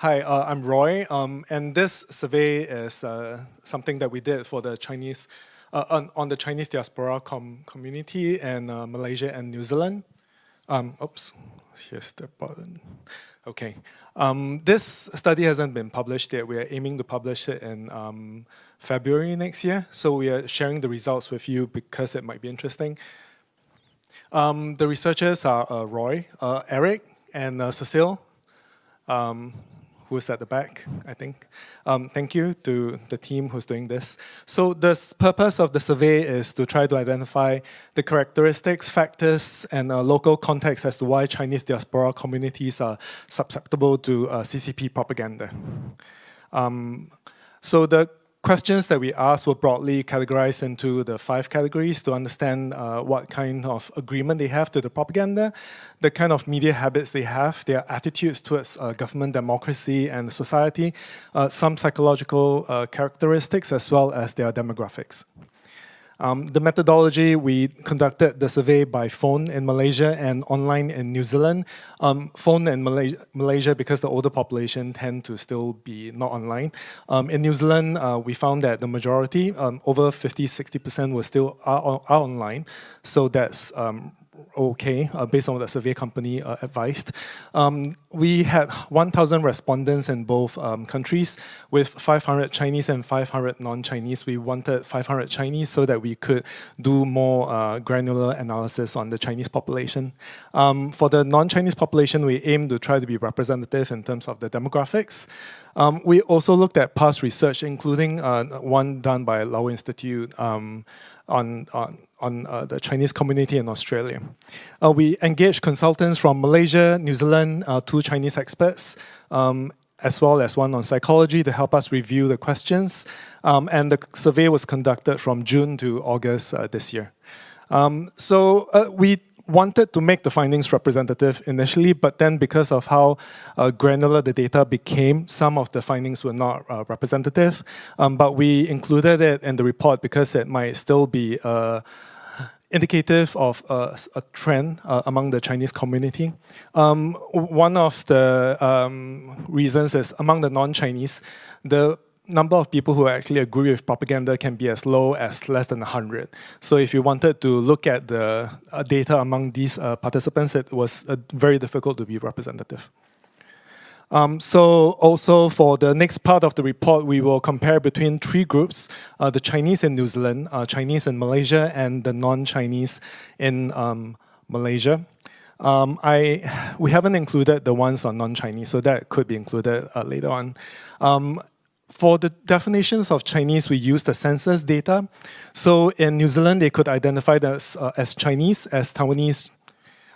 Hi, I'm Roy, and this survey is something that we did for the Chinese, on the Chinese diaspora community in Malaysia and New Zealand. Oops, here's the button. Okay, this study hasn't been published yet. We are aiming to publish it in February next year, so we are sharing the results with you because it might be interesting. The researchers are Roy, Eric, and Cecile. Who's at the back, I think. Thank you to the team who's doing this. So the purpose of the survey is to try to identify the characteristics, factors, and local context as to why Chinese diaspora communities are susceptible to CCP propaganda. So the questions that we asked were broadly categorized into the 5 categories to understand what kind of agreement they have to the propaganda, the kind of media habits they have, their attitudes towards government democracy and society, some psychological characteristics, as well as their demographics. The methodology, we conducted the survey by phone in Malaysia and online in New Zealand. Phone in Malaysia because the older population tend to still be not online. In New Zealand, we found that the majority, over 50–60% were still are online. So that's okay, based on what the survey company advised. We had 1,000 respondents in both countries with 500 Chinese and 500 non-Chinese. We wanted 500 Chinese so that we could do more granular analysis on the Chinese population. For the non-Chinese population, we aim to try to be representative in terms of the demographics. We also looked at past research, including one done by Lau Institute on the Chinese community in Australia. We engaged consultants from Malaysia, New Zealand, 2 Chinese experts, as well as one on psychology to help us review the questions. And the survey was conducted from June to August this year. We wanted to make the findings representative initially, but then because of how granular the data became, some of the findings were not representative. But we included it in the report because it might still be indicative of a trend among the Chinese community. One of the reasons is among the non-Chinese, the number of people who actually agree with propaganda can be as low as less than 100. So if you wanted to look at the data among these participants, it was very difficult to be representative. So also for the next part of the report, we will compare between 3 groups, the Chinese in New Zealand, Chinese in Malaysia, and the non-Chinese in Malaysia. We haven't included the ones on non-Chinese, so that could be included later on. For the definitions of Chinese, we use the census data. So in New Zealand, they could identify us as Chinese, as Taiwanese,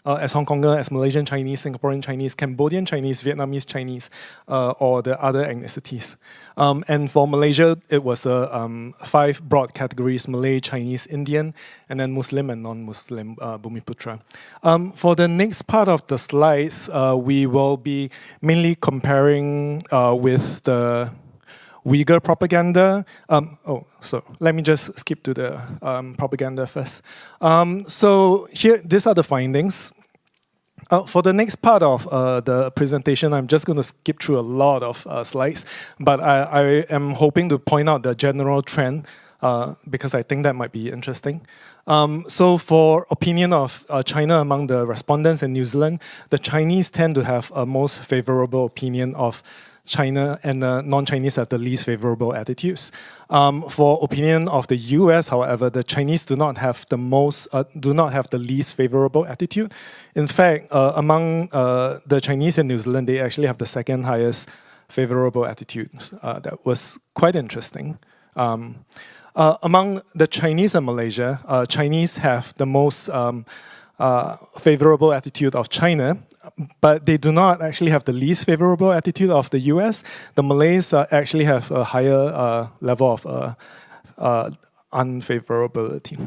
as Hong Konger, as Malaysian Chinese, Singaporean Chinese, Cambodian Chinese, Vietnamese Chinese, or the other ethnicities. And for Malaysia, it was 5 broad categories: Malay, Chinese, Indian, and then Muslim and non-Muslim, Bumiputra. For the next part of the slides, we will be mainly comparing with the Uyghur propaganda. So let me just skip to the propaganda first. So here, these are the findings. For the next part of the presentation, I'm just going to skip through a lot of slides, but I am hoping to point out the general trend because I think that might be interesting. So for opinion of China among the respondents in New Zealand, the Chinese tend to have a most favorable opinion of China, and the non-Chinese have the least favorable attitudes. For opinion of the US, however, the Chinese do not have the least favorable attitude. In fact, among the Chinese in New Zealand, they actually have the 2nd highest favorable attitudes. That was quite interesting. Among the Chinese in Malaysia, Chinese have the most favorable attitude of China, but they do not actually have the least favorable attitude of the US. The Malays actually have a higher level of unfavorability.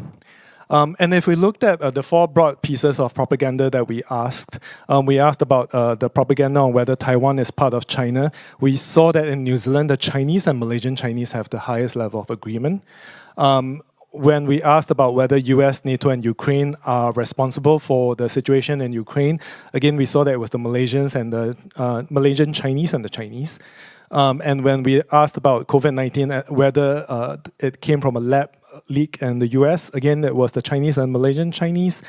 And if we looked at the 4 broad pieces of propaganda that we asked about the propaganda on whether Taiwan is part of China. We saw that in New Zealand, the Chinese and Malaysian Chinese have the highest level of agreement. when we asked about whether US, NATO, and Ukraine are responsible for the situation in Ukraine, again, we saw that it was the Malaysians and the Malaysian Chinese and the Chinese. And when we asked about COVID-19, whether it came from a lab leak in the US, again, it was the Chinese and Malaysian Chinese.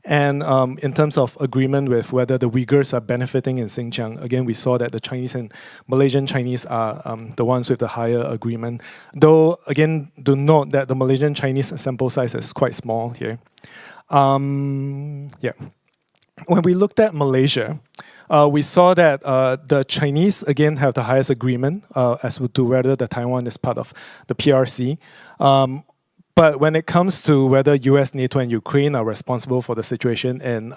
And in terms of agreement with whether the Uyghurs are benefiting in Xinjiang, again, we saw that the Chinese and Malaysian Chinese are the ones with the higher agreement. Though, again, do note that the Malaysian Chinese sample size is quite small here. Yeah. When we looked at Malaysia, we saw that the Chinese, again, have the highest agreement as to whether the Taiwan is part of the PRC. But when it comes to whether US, NATO, and Ukraine are responsible for the situation in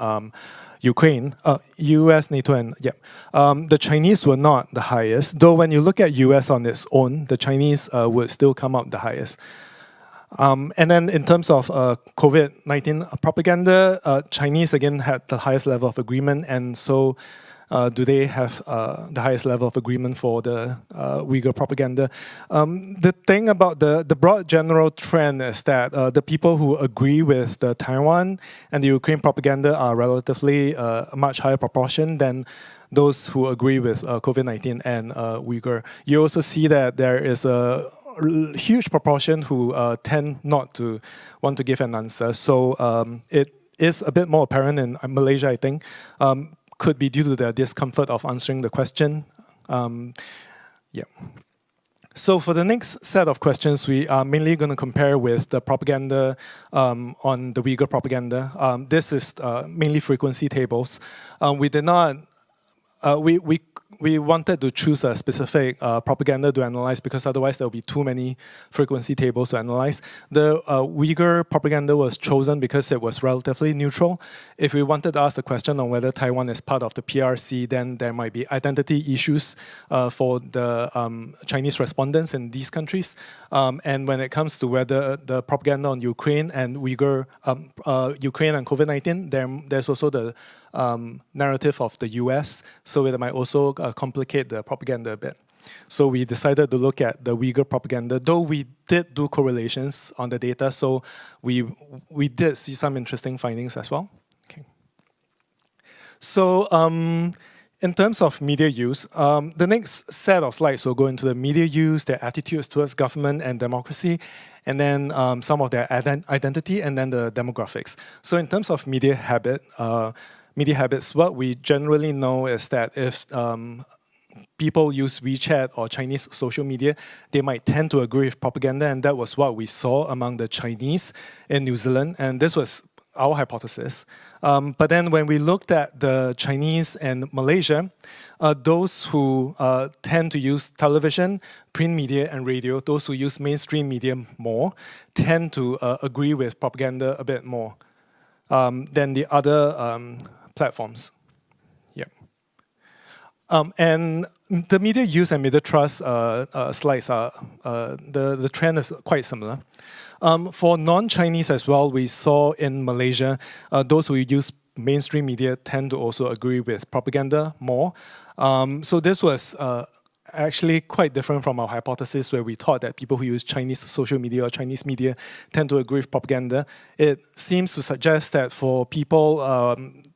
Ukraine, US, NATO, and the Chinese were not the highest. Though when you look at US on its own, the Chinese would still come out the highest. And then in terms of COVID-19 propaganda, Chinese again had the highest level of agreement, and so do they have the highest level of agreement for the Uyghur propaganda? The thing about the broad general trend is that the people who agree with the Taiwan and the Ukraine propaganda are relatively a much higher proportion than those who agree with COVID-19 and Uyghur. You also see that there is a huge proportion who tend not to want to give an answer. So it is a bit more apparent in Malaysia, I think. Could be due to the discomfort of answering the question. So for the next set of questions, we are mainly going to compare with the propaganda on the Uyghur propaganda. This is mainly frequency tables. We did not. We wanted to choose a specific propaganda to analyze because otherwise there will be too many frequency tables to analyze. The Uyghur propaganda was chosen because it was relatively neutral. If we wanted to ask the question on whether Taiwan is part of the PRC, then there might be identity issues for the Chinese respondents in these countries. And when it comes to whether the propaganda on Ukraine and Uyghur, Ukraine and COVID-19, there's also the narrative of the US, so it might also complicate the propaganda a bit. So we decided to look at the Uyghur propaganda, though we did do correlations on the data, so we did see some interesting findings as well. Okay. So in terms of media use, the next set of slides will go into the media use, their attitudes towards government and democracy, and then some of their identity, and then the demographics. So in terms of media habits, what we generally know is that if people use WeChat or Chinese social media, they might tend to agree with propaganda, and that was what we saw among the Chinese in New Zealand, and this was our hypothesis. But then when we looked at the Chinese and Malaysia, those who tend to use television, print media, and radio, those who use mainstream media more, tend to agree with propaganda a bit more than the other platforms. And the media use and media trust slides are, the trend is quite similar. For non-Chinese as well, we saw in Malaysia, those who use mainstream media tend to also agree with propaganda more. So this was actually quite different from our hypothesis where we thought that people who use Chinese social media or Chinese media tend to agree with propaganda. It seems to suggest that for people,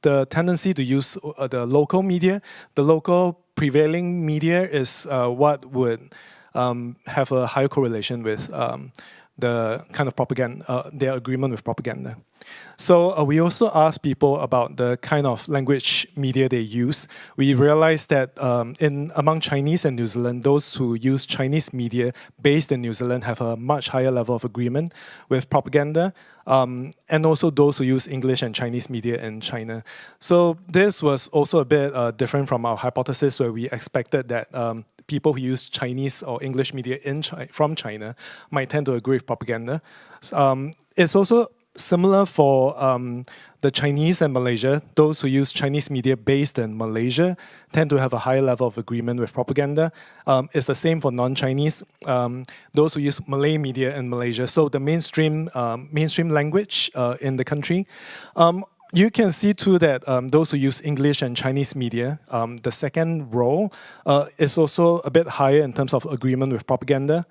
the tendency to use the local media, the local prevailing media is what would have a higher correlation with the kind of propaganda, their agreement with propaganda. So we also asked people about the kind of language media they use. We realized that among Chinese and New Zealand, those who use Chinese media based in New Zealand have a much higher level of agreement with propaganda, and also those who use English and Chinese media in China. So this was also a bit different from our hypothesis where we expected that people who use Chinese or English media from China might tend to agree with propaganda. It's also similar for the Chinese and Malaysia. Those who use Chinese media based in Malaysia tend to have a higher level of agreement with propaganda. It's the same for non-Chinese. Those who use Malay media in Malaysia, so the mainstream language in the country. You can see too that those who use English and Chinese media, the second row is also a bit higher in terms of agreement with propaganda.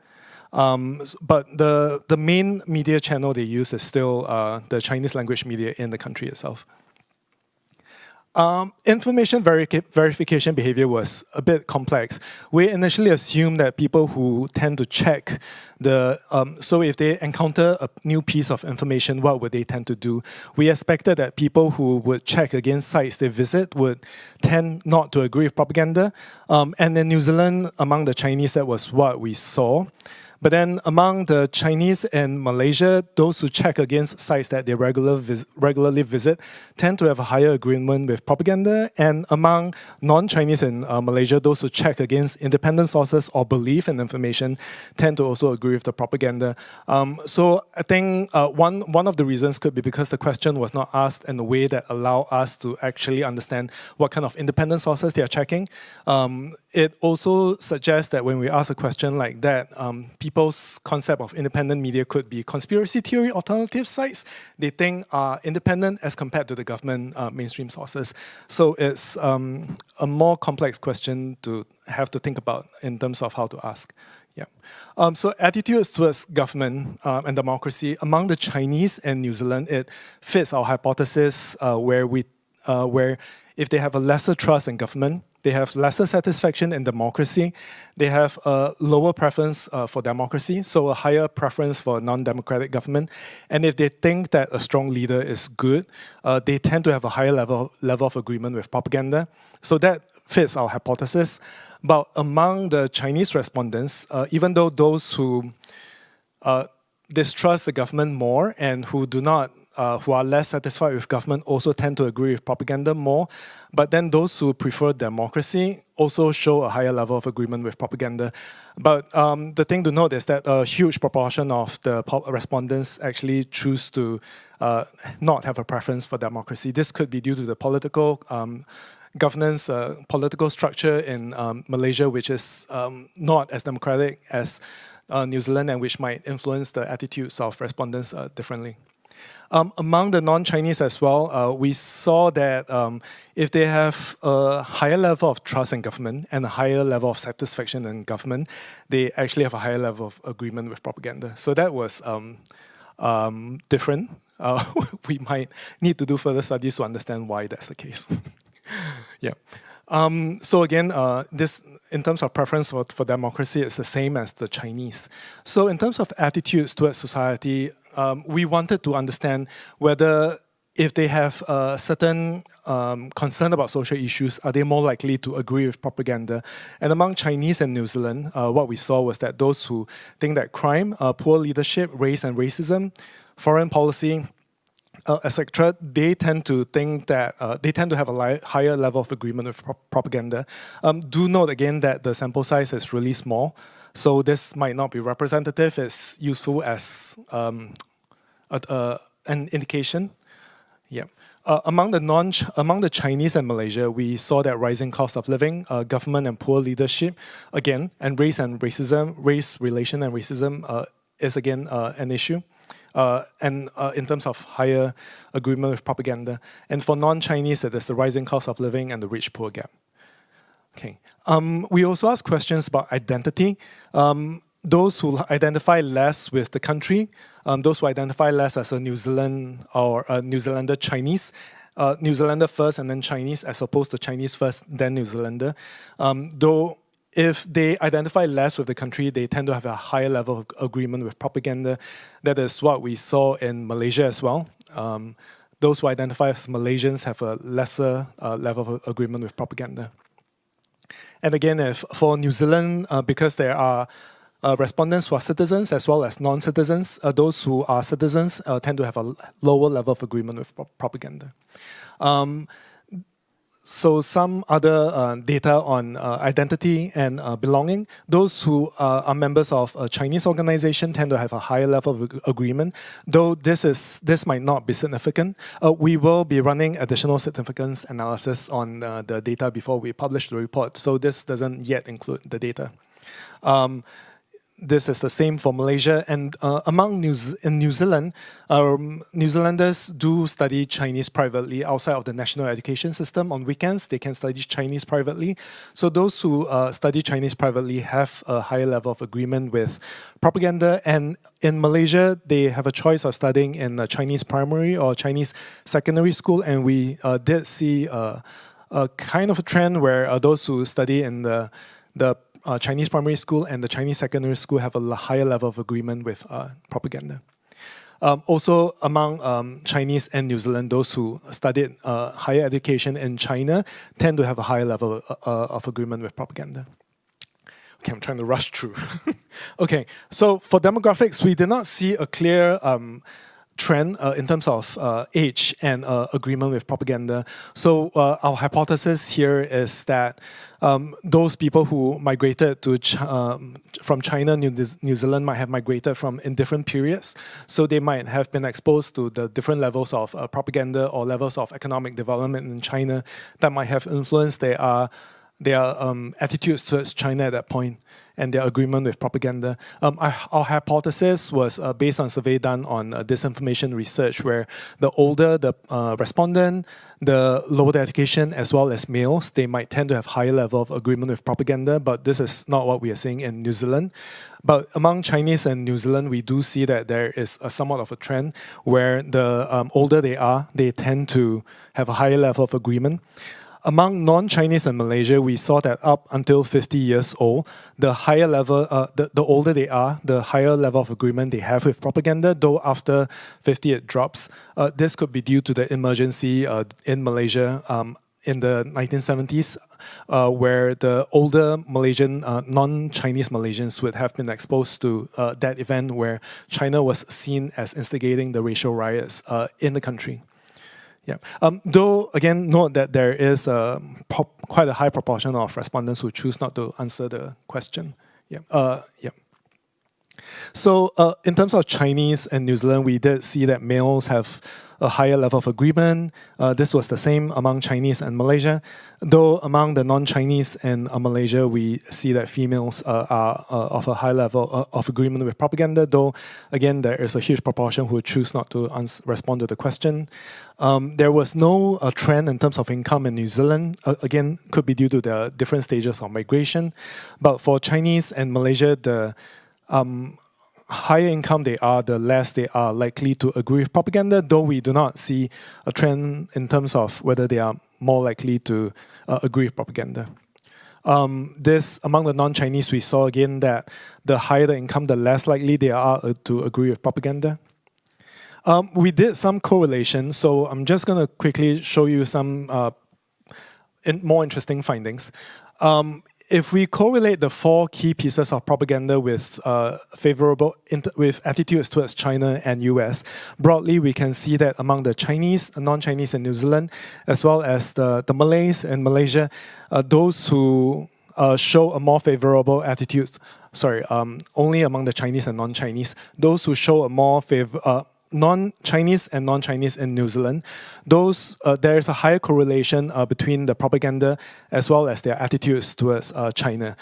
But the main media channel they use is still the Chinese language media in the country itself. Information verification behavior was a bit complex. We initially assumed that people who tend to check so if they encounter a new piece of information, what would they tend to do? We expected that people who would check against sites they visit would tend not to agree with propaganda. And in New Zealand, among the Chinese, that was what we saw. But then among the Chinese in Malaysia, those who check against sites that they regularly visit tend to have a higher agreement with propaganda. And among non-Chinese in Malaysia, those who check against independent sources or believe in information tend to also agree with the propaganda. So I think one of the reasons could be because the question was not asked in a way that allow us to actually understand what kind of independent sources they are checking. It also suggests that when we ask a question like that, people's concept of independent media could be conspiracy theory alternative sites they think are independent as compared to the government mainstream sources. So it's a more complex question to have to think about in terms of how to ask. Yeah. So attitudes towards government and democracy among the Chinese and New Zealand, it fits our hypothesis where if they have a lesser trust in government, they have lesser satisfaction in democracy, they have a lower preference for democracy, so a higher preference for non-democratic government. And if they think that a strong leader is good, they tend to have a higher level of agreement with propaganda. So that fits our hypothesis. But among the Chinese respondents, even though those who distrust the government more and who are less satisfied with government also tend to agree with propaganda more. But then those who prefer democracy also show a higher level of agreement with propaganda. But the thing to note is that a huge proportion of the respondents actually choose to not have a preference for democracy. This could be due to the political governance, political structure in Malaysia, which is not as democratic as New Zealand and which might influence the attitudes of respondents differently. Among the non-Chinese as well, we saw that if they have a higher level of trust in government and a higher level of satisfaction in government, they actually have a higher level of agreement with propaganda. So that was different. We might need to do further studies to understand why that's the case. Yeah. So again, this in terms of preference for democracy, it's the same as the Chinese. So in terms of attitudes towards society, we wanted to understand whether if they have a certain concern about social issues, are they more likely to agree with propaganda? And among Chinese and New Zealand, what we saw was that those who think that crime, poor leadership, race and racism, foreign policy, etc., they tend to think that they tend to have a higher level of agreement with propaganda. Do note again that the sample size is really small, so this might not be representative. It's useful as an indication. Yeah. Among the Chinese and Malaysia, we saw that rising cost of living, government and poor leadership, again, and race relation and racism is again an issue. And in terms of higher agreement with propaganda. And for non-Chinese, there's the rising cost of living and the rich-poor gap. Okay. We also ask questions about identity. Those who identify less with the country, those who identify less as a New Zealand or a New Zealander Chinese, New Zealander first and then Chinese, as opposed to Chinese first, then New Zealander. Though if they identify less with the country, they tend to have a higher level of agreement with propaganda. That is what we saw in Malaysia as well. Those who identify as Malaysians have a lesser level of agreement with propaganda. And again, if for New Zealand, because there are respondents who are citizens as well as non-citizens, those who are citizens tend to have a lower level of agreement with propaganda. So some other data on identity and belonging. Those who are members of a Chinese organization tend to have a higher level of agreement, though this might not be significant. We will be running additional significance analysis on the data before we publish the report, so this doesn't yet include the data. this is the same for Malaysia. And in New Zealand, New Zealanders do study Chinese privately outside of the national education system. On weekends, they can study Chinese privately. So those who study Chinese privately have a higher level of agreement with propaganda. And in Malaysia, they have a choice of studying in a Chinese primary or Chinese secondary school. And we did see a kind of a trend where those who study in the Chinese primary school and the Chinese secondary school have a higher level of agreement with propaganda. Also, among Chinese and New Zealand, those who studied higher education in China tend to have a higher level of agreement with propaganda. Okay, I'm trying to rush through. Okay, so for demographics, we did not see a clear trend in terms of age and agreement with propaganda. So our hypothesis here is that those people who migrated to from China, New Zealand might have migrated in different periods. So they might have been exposed to the different levels of propaganda or levels of economic development in China that might have influenced their attitudes towards China at that point and their agreement with propaganda. Our hypothesis was based on a survey done on disinformation research, where the older the respondent, the lower the education, as well as males, they might tend to have higher level of agreement with propaganda, but this is not what we are seeing in New Zealand. But among Chinese and New Zealand, we do see that there is somewhat of a trend where the older they are, they tend to have a higher level of agreement. Among non-Chinese in Malaysia, we saw that up until 50 years old, the higher level, the older they are, the higher level of agreement they have with propaganda, though after 50 it drops. This could be due to the emergency in Malaysia in the 1970s, where the older Malaysian, non-Chinese Malaysians would have been exposed to that event where China was seen as instigating the racial riots in the country. Yeah. Though, again, note that there is quite a high proportion of respondents who choose not to answer the question. Yeah. So, in terms of Chinese and New Zealand, we did see that males have a higher level of agreement. This was the same among Chinese and Malaysia. Though among the non-Chinese and Malaysia, we see that females are of a high level of agreement with propaganda, though, again, there is a huge proportion who choose not to respond to the question. There was no trend in terms of income in New Zealand. Again, could be due to the different stages of migration. But for Chinese and Malaysia, the higher income they are, the less they are likely to agree with propaganda, though we do not see a trend in terms of whether they are more likely to agree with propaganda. This, among the non-Chinese, we saw again that the higher the income, the less likely they are to agree with propaganda. We did some correlation, so I'm just going to quickly show you some more interesting findings. If we correlate the 4 key pieces of propaganda with with attitudes towards China and US, broadly we can see that among the Chinese, non-Chinese in New Zealand, as well as the Malays in Malaysia, those who show a more favorable attitude, only among the Chinese and non-Chinese, those who show a more non-Chinese and non-Chinese in New Zealand, there is a higher correlation between the propaganda as well as their attitudes towards China.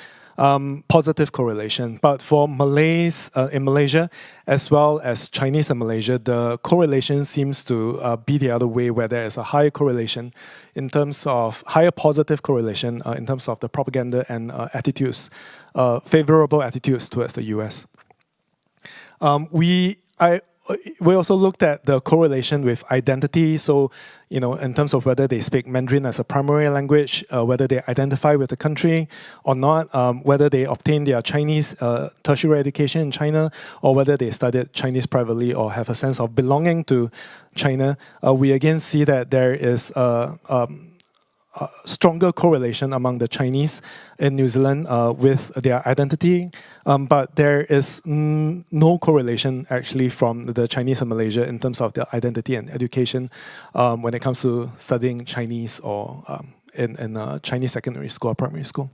Positive correlation. But for Malays in Malaysia, as well as Chinese in Malaysia, the correlation seems to be the other way, where there is a higher correlation in terms of higher positive correlation in terms of the propaganda and attitudes, favorable attitudes towards the US. We also looked at the correlation with identity. So, in terms of whether they speak Mandarin as a primary language, whether they identify with the country or not, whether they obtain their Chinese tertiary education in China, or whether they studied Chinese privately or have a sense of belonging to China, we again see that there is stronger correlation among the Chinese in New Zealand with their identity, but there is no correlation actually from the Chinese in Malaysia in terms of their identity and education when it comes to studying Chinese or in Chinese secondary school or primary school.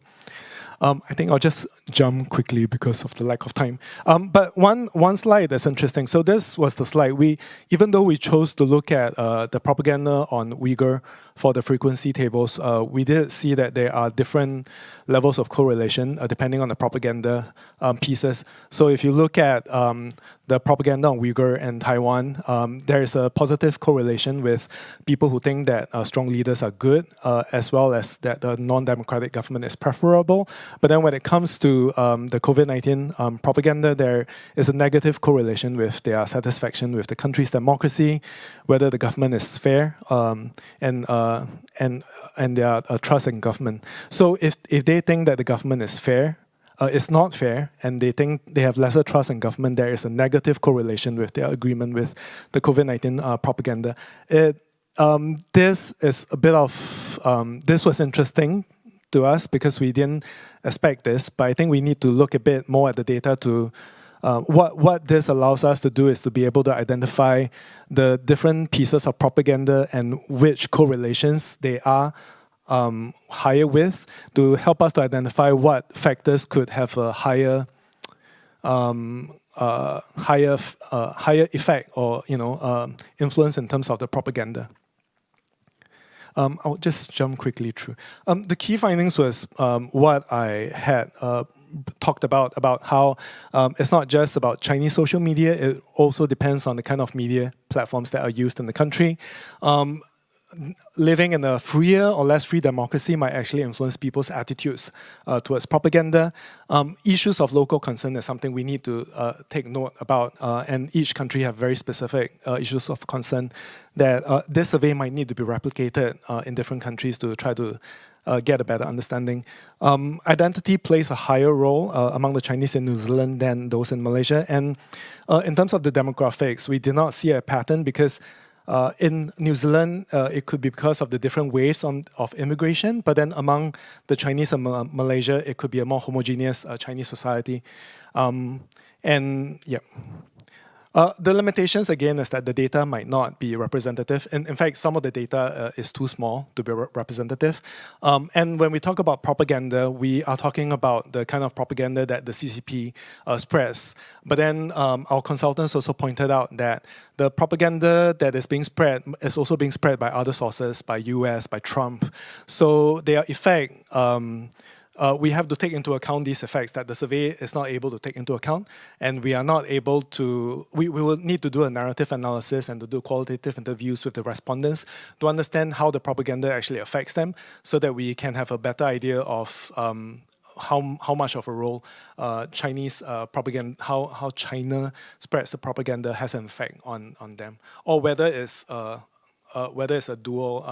I think I'll just jump quickly because of the lack of time. But one slide that's interesting. So this was the slide. Even though we chose to look at the propaganda on Uyghur for the frequency tables, we did see that there are different levels of correlation depending on the propaganda pieces. So if you look at the propaganda on Uyghur and Taiwan, there is a positive correlation with people who think that strong leaders are good, as well as that the non-democratic government is preferable. But then when it comes to the COVID-19 propaganda, there is a negative correlation with their satisfaction with the country's democracy, whether the government is fair, and their trust in government. So if they think that the government is fair, it's not fair, and they think they have lesser trust in government, there is a negative correlation with their agreement with the COVID-19 propaganda. This is a bit of, this was interesting to us because we didn't expect this, but I think we need to look a bit more at the data to, what this allows us to do is to be able to identify the different pieces of propaganda and which correlations they are higher with, to help us to identify what factors could have a higher effect or influence in terms of the propaganda. I'll just jump quickly through. The key findings was what I had talked about how it's not just about Chinese social media, it also depends on the kind of media platforms that are used in the country. Living in a freer or less free democracy might actually influence people's attitudes towards propaganda. Issues of local concern is something we need to take note about, and each country have very specific issues of concern that this survey might need to be replicated in different countries to try to get a better understanding. Identity plays a higher role among the Chinese in New Zealand than those in Malaysia, and in terms of the demographics, we did not see a pattern because in New Zealand, it could be because of the different waves of immigration, but then among the Chinese and Malaysia, it could be a more homogeneous Chinese society. And yeah. The limitations, again, is that the data might not be representative. In fact, some of the data is too small to be representative. And when we talk about propaganda, we are talking about the kind of propaganda that the CCP spreads. But then our consultants also pointed out that the propaganda that is being spread is also being spread by other sources, by US, by Trump. So their effect, we have to take into account these effects that the survey is not able to take into account, and we are not able to, we will need to do a narrative analysis and to do qualitative interviews with the respondents to understand how the propaganda actually affects them so that we can have a better idea of how much of a role Chinese propaganda, how China spreads the propaganda has an effect on them, or whether it's a dual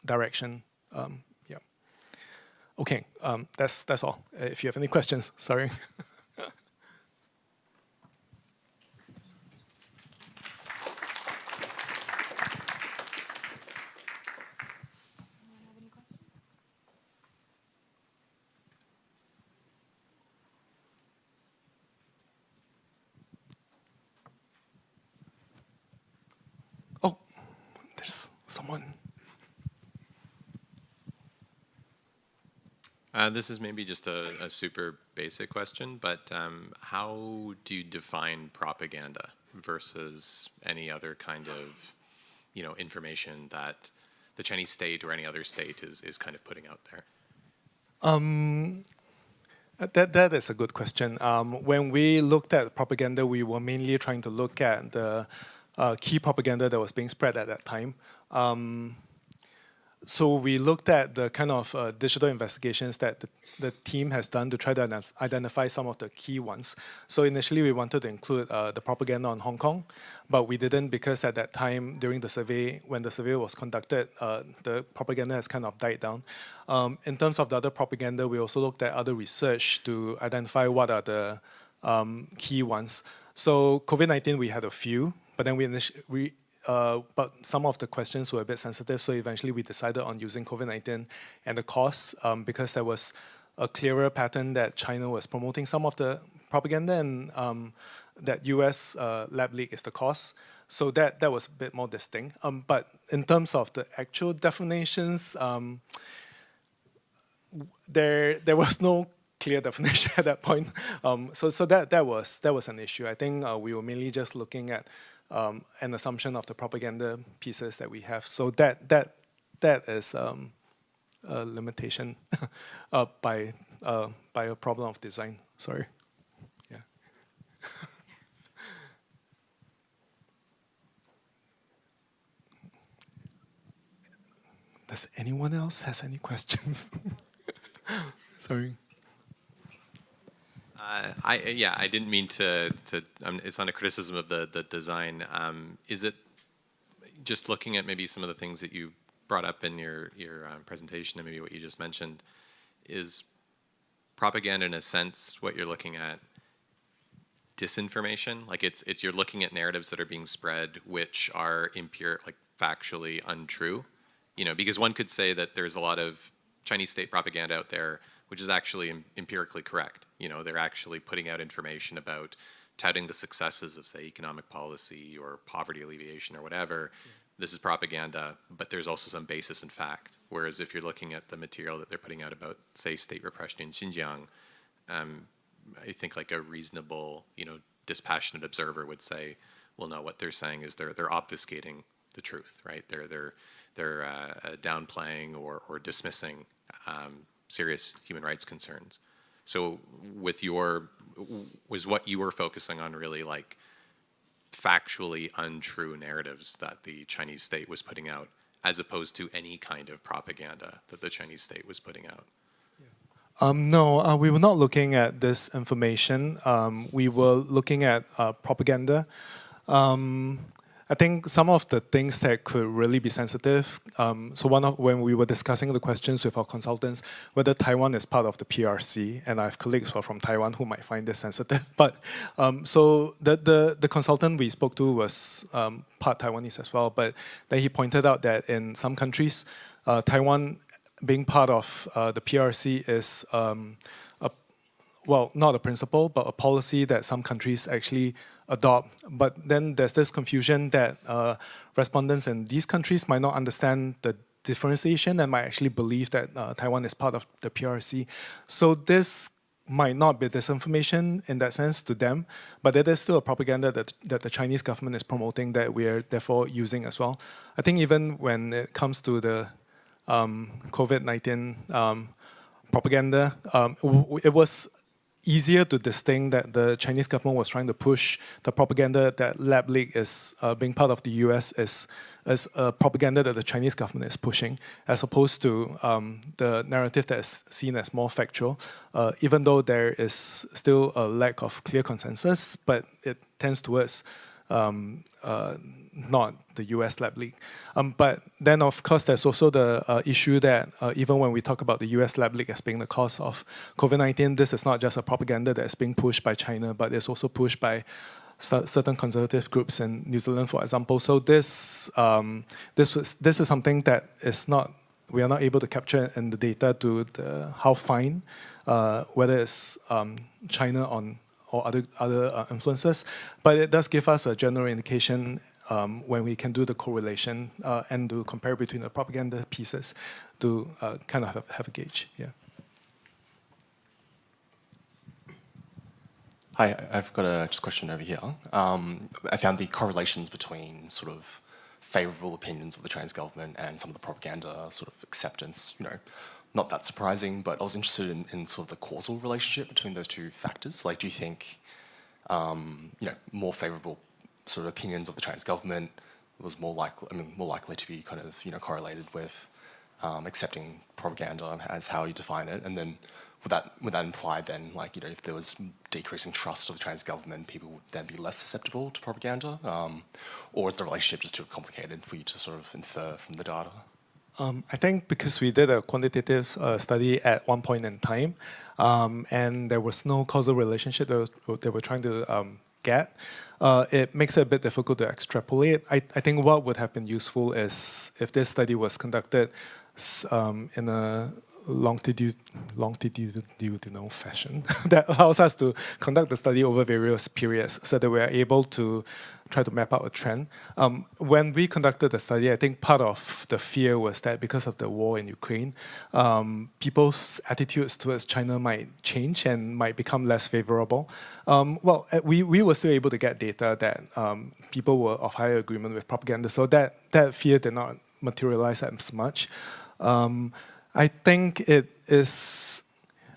direction. Okay, that's all. If you have any questions, sorry. Oh, there's someone. This is maybe just a super basic question, but how do you define propaganda versus any other kind of, information that the Chinese state or any other state is kind of putting out there? That is a good question. When we looked at propaganda, we were mainly trying to look at the key propaganda that was being spread at that time. So we looked at the kind of digital investigations that the team has done to try to identify some of the key ones. So initially we wanted to include the propaganda on Hong Kong, but we didn't because at that time during the survey, when the survey was conducted, the propaganda has kind of died down. In terms of the other propaganda, we also looked at other research to identify what are the key ones. So COVID-19, we had a few, but then but some of the questions were a bit sensitive, so eventually we decided on using COVID-19 and the costs because there was a clearer pattern that China was promoting some of the propaganda and that US lab leak is the cause. So that was a bit more distinct. But in terms of the actual definitions, there was no clear definition at that point. So that was an issue. I think we were mainly just looking at an assumption of the propaganda pieces that we have. So that is a limitation by a problem of design. Sorry. Yeah. Does anyone else has any questions? Sorry. I didn't mean to it's not a criticism of the design. Is it just looking at maybe some of the things that you brought up in your presentation and maybe what you just mentioned, is propaganda in a sense what you're looking at disinformation? Like it's you're looking at narratives that are being spread which are factually untrue, because one could say that there's a lot of Chinese state propaganda out there which is actually empirically correct. They're actually putting out information about touting the successes of, say, economic policy or poverty alleviation or whatever. Yeah. This is propaganda, but there's also some basis in fact. Whereas if you're looking at the material that they're putting out about, say, state repression in Xinjiang, I think like a reasonable, dispassionate observer would say, well, no, what they're saying is they're obfuscating the truth, right? They're downplaying or dismissing serious human rights concerns. So was what you were focusing on really like factually untrue narratives that the Chinese state was putting out, as opposed to any kind of propaganda that the Chinese state was putting out? No, we were not looking at this information. We were looking at propaganda. I think some of the things that could really be sensitive, when we were discussing the questions with our consultants, whether Taiwan is part of the PRC, and I have colleagues who are from Taiwan who might find this sensitive, but so the consultant we spoke to was part Taiwanese as well, but then he pointed out that in some countries, Taiwan being part of the PRC is not a principle, but a policy that some countries actually adopt. But then there's this confusion that respondents in these countries might not understand the differentiation and might actually believe that Taiwan is part of the PRC. So this might not be disinformation in that sense to them, but it is still a propaganda that the Chinese government is promoting that we are therefore using as well. I think even when it comes to the COVID-19 propaganda, it was easier to distinct that the Chinese government was trying to push the propaganda that lab leak is being part of the US as a propaganda that the Chinese government is pushing, as opposed to the narrative that is seen as more factual, even though there is still a lack of clear consensus, but it tends towards not the US lab leak. But then, of course, there's also the issue that even when we talk about the US lab leak as being the cause of COVID-19, this is not just a propaganda that is being pushed by China, but it's also pushed by certain conservative groups in New Zealand, for example. So this is something that we are not able to capture in the data to how fine, whether it's China or other influences, but it does give us a general indication when we can do the correlation and do compare between the propaganda pieces to kind of have a gauge. Yeah. Hi, I've got a question over here. I found the correlations between sort of favourable opinions of the Chinese government and some of the propaganda sort of acceptance, not that surprising, but I was interested in sort of the causal relationship between those two factors. Like, do you think, more favourable sort of opinions of the Chinese government was more likely to be kind of, correlated with accepting propaganda as how you define it? And then would that imply then, like, if there was decreasing trust of the Chinese government, people would then be less susceptible to propaganda? Or is the relationship just too complicated for you to sort of infer from the data? I think because we did a quantitative study at one point in time, and there was no causal relationship that they were trying to get, it makes it a bit difficult to extrapolate. I think what would have been useful is if this study was conducted in a longitudinal fashion that allows us to conduct the study over various periods so that we are able to try to map out a trend. When we conducted the study, I think part of the fear was that because of the war in Ukraine, people's attitudes towards China might change and might become less favorable. We were still able to get data that people were of higher agreement with propaganda, so that fear did not materialize as much. I think it is,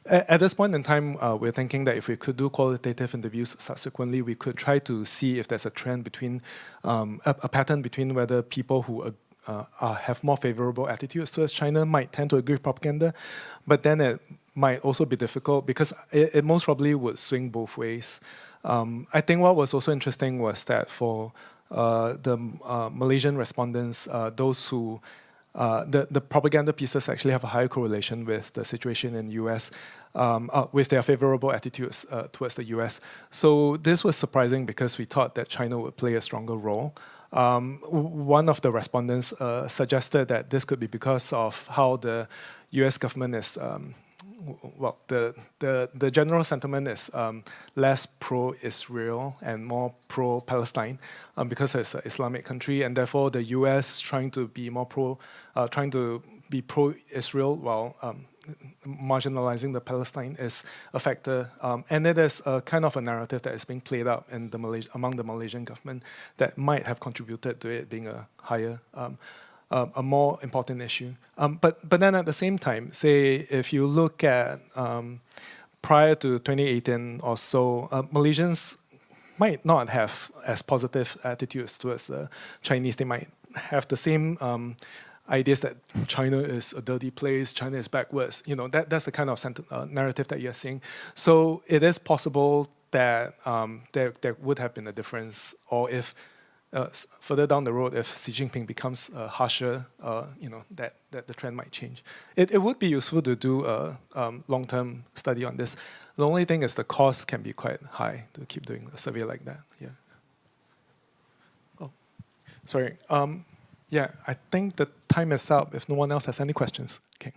at this point in time, we're thinking that if we could do qualitative interviews subsequently, we could try to see if there's a trend between, a pattern between whether people who have more favorable attitudes towards China might tend to agree with propaganda, but then it might also be difficult because it most probably would swing both ways. I think what was also interesting was that for the Malaysian respondents, those who the propaganda pieces actually have a higher correlation with the situation in US, with their favorable attitudes towards the US. So this was surprising because we thought that China would play a stronger role. One of the respondents suggested that this could be because of how the US government is, the general sentiment is less pro-Israel and more pro-Palestine because it's an Islamic country, and therefore the US trying to be pro-Israel while marginalizing the Palestine is a factor, and it is a kind of a narrative that is being played out in among the Malaysian government that might have contributed to it being a higher. A more important issue. But then at the same time, say if you look at prior to 2018 or so, Malaysians might not have as positive attitudes towards the Chinese. They might have the same ideas that China is a dirty place, China is backwards. You know, that's the kind of narrative that you're seeing. So it is possible that there would have been a difference, or if further down the road, if Xi Jinping becomes harsher, that the trend might change. It would be useful to do a long-term study on this. The only thing is the cost can be quite high to keep doing a survey like that. Yeah. Oh, sorry. Yeah, I think the time is up. If no one else has any questions, okay.